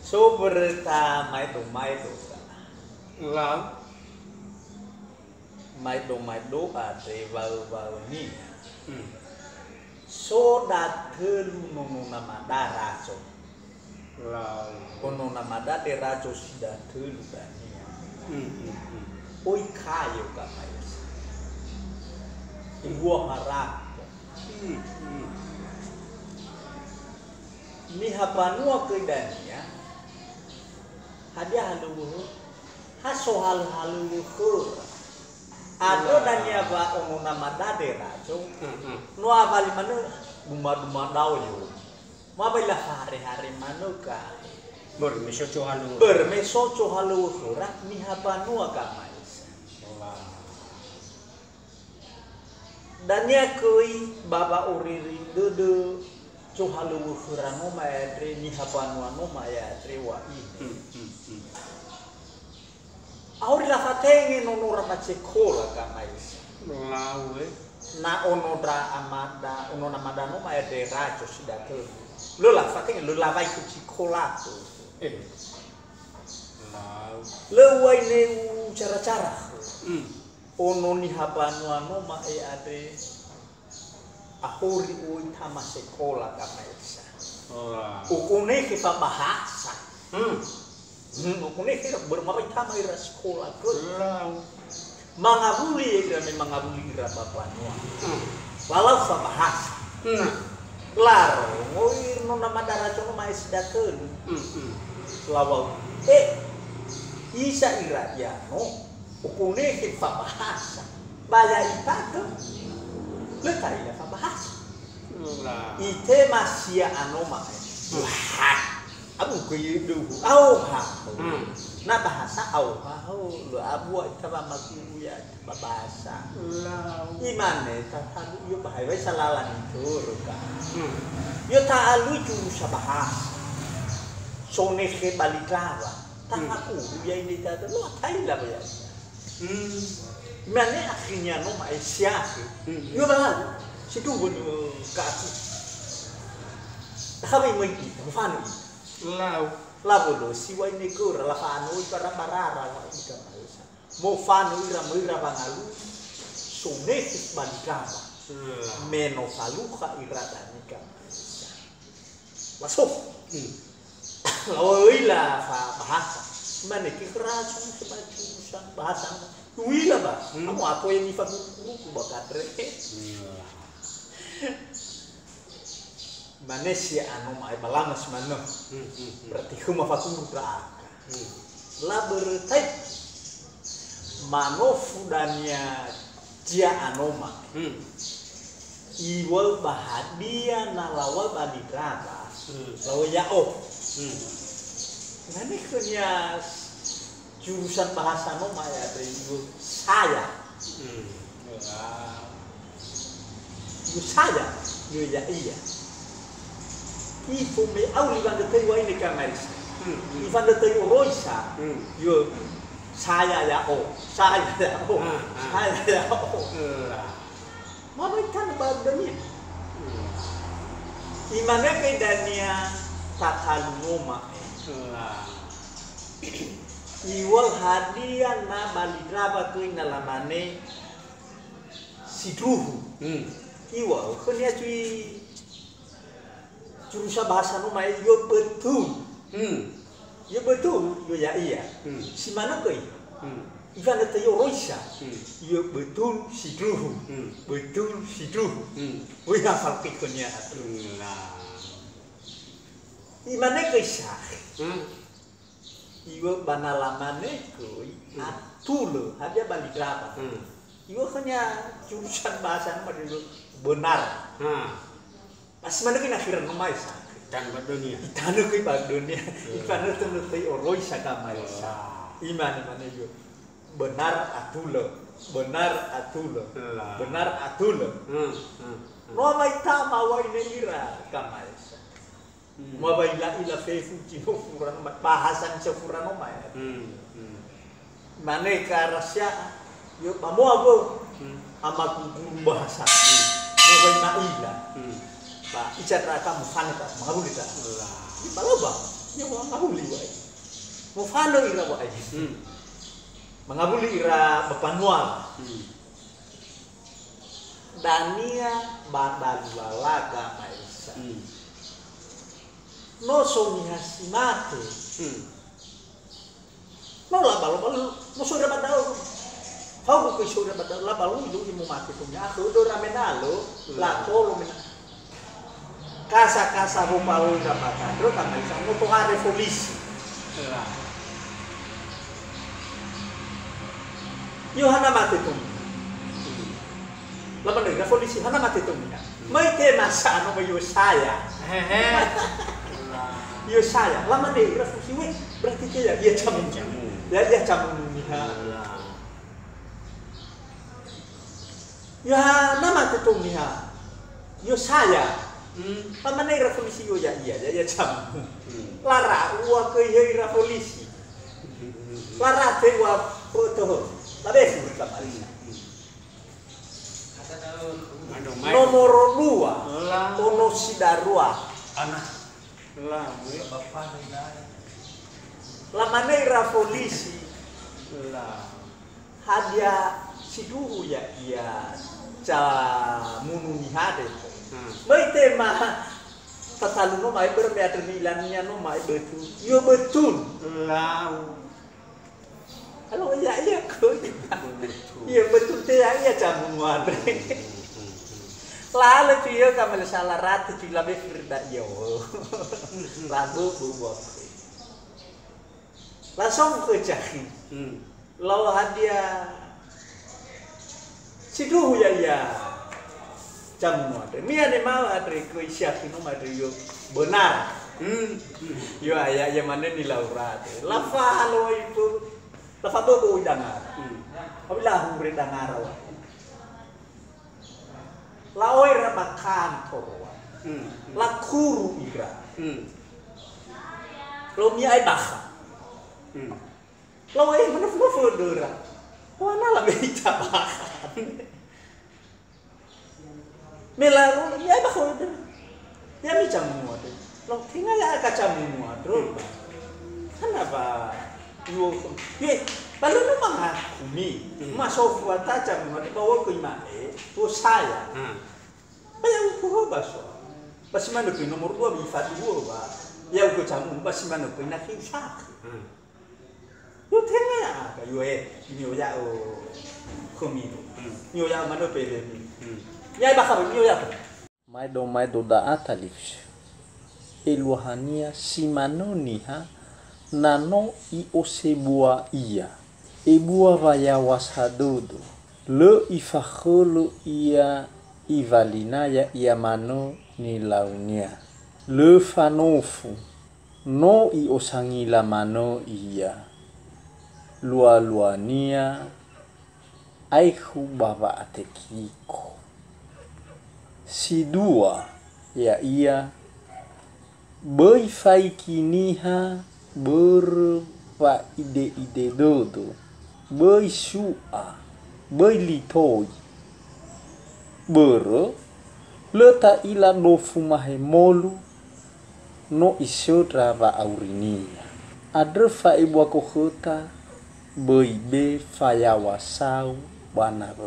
So berita mai do Là mai do ate vào ni. ừ. So da thelu nono namada rajo. Là Ono namada de rajo sida thelu bani. ừ. Oi kayo ka mai. Ibuah harap. Ni hapanua ke dania. Hadia halu. Haso halu luhur. Ado dania ba ono namada de rajo. No avali manu duma dau yo. Ma baila hari manuka. Bermeso halu. Bermeso halu surat ni hapanua ka mai. Dania kui baba uriri dudu halu furano maedre ni hapanua no maya trewa ini. Auri la fatenge no rama cekola ka mai. Lawe Na ono namada no maedre rajo sidatu. Lo la fatenge lo la vai ku cikolato. Lawe Lo wai ne cara-cara. Ono ni hapanua no ma ade ahuri ui tama sekolah ka maisa. Ukune ke bahasa. Ukune ke bermain tama ira sekolah ke. Mangabuli ira memang mangabuli ira papanua. Walau sa bahasa. Laro ngoi no nama darajo no mais dakeun. Lawau isa ira ya no. Ukune ke bahasa. Baya ipatu. Letak ila bahasa. Ite masih anoma. Abu kuyidu. Auha. Na bahasa auha. Lu abu ita ba makiru ya bahasa. Imane tatalu yo bahai wai salalan itu ruka. Yo ta'alu jurusa bahasa. Sone ke balikara. Takaku ya ini tata lu taila ya. Mana akhirnya no mai siapa? Yo balau, situ pun kaku. Kami mai fanu. Lau lo siwa ini kur la fanu para barara wa ika maisa. Mo fanu ira bangalu. Sone balikaba. Meno faluka ira danika. Masuk. Laoila bahasa. Mana kekerasan sebajusan bahasa. Wila ba? Kamu apa yang ifat buku bakatre? Manesia anu mai balamas mano. Berarti kuma fatur aka. La bertai mano fudania dia anoma. Iwal bahadia nalawal badidrata. Lawa ya Nani kunya jurusan bahasa no maya itu saya. Itu saya, yo ya iya. Ibu me auli van de tei wa ini kamais. Ivan de tei roisa. Yo saya ya saya ya saya ya Mama ikan badanya. Imane ke dania takaluma. Iwal hadiah na baligraba tu inalamane sidruhu. Iwal kenya cui jurusan bahasa no mai yo betul. Yo betul yo ya iya. Si mana koi? Ivan itu yo roisa. Yo betul sidruhu. Betul sidruhu. Wih hafal kenya atu. Imane koi sah. Iwo banalamane koi atulo habia baligraba. Iwo kanya jurusan bahasa nama dulu benar. Pas mana kena akhiran nomai sa. Dan badunia. Itano koi badunia. Ipano tu nutai oroi sakamai sa. Imane mana yo benar atulo. Benar atulo. Benar atulo. Nomai tama wa ira kamai sa. Mabaila ila fefu cino furan bahasan sefuran oma ya. Mane karasya yo pamo aku ama guru bahasa. Mabaila ila. Ba icara kamu fanata mabulita. Di palaba. nyawa ngabuli wae mo fano ira wae mangabuli ira bapanual dania badalalaga maisa no sonya simate no la balo no sura badao fau ko sura badao la balo itu mo mate punya aku do ramenalo la tolo mena casa ho palo da patro também são no torrare feliz yo hana mate tum la balo da feliz hana mate tum mai te masa no yo saya yo saya lama deh refleksi we berarti dia jamu ya jamu ya nama tetung niha yo saya pamane revolusi yo ya jamu lara uwa ke ye revolusi lara te wa foto labe sih kembali nomor 2 ono sidarua anak lah lamane revolusi lah hadia siduhu ya ia ca mununi hade mai tema tatalu no mai berbeda nilainya no mai betul yo betul lah halo iya ko iya betul teh ya ca munuan lalu dia kamal salah ratu tu labe firda yo lagu buat langsung ke jahi lalu hadia siduhu ya jamu ada mia ne mau ada ko isyakin no ada yo benar yo ya mana ni Laura lafa halo itu lafa bobo dangar apabila humre dangar la oira makan torwa la kuru ira lo mi ai baha lo ai mana fodora wana la beita baha melaru mi ai baha ya mi jamu ade lo tinga ya ka jamu ade kenapa yo ye balu no manga kumi masuk kuata jamu ade bawa ke mae to saya bayang ko baso basi mano ko nomor 2 bi fatu ba ya ko jamu basi mano ko na kinsa yo tenga ya ka yo ni ya o kumi yo ya mano pele ni ya ba ka yo ya mai do da atalif eluhania simanoni ha nano I osebua ia ebua vaya washadodo le ifakholo ia ivalina ya iamano ni launia le fanofu no I osangila mano ia lualuania aihu bava atekiko sidua ya ia boi faikiniha berpa ide dodo boi sua boi litoi bero leta ila no fumahe molu no isodra va aurinia adre fa ibu aku kota boi be fayawasau bana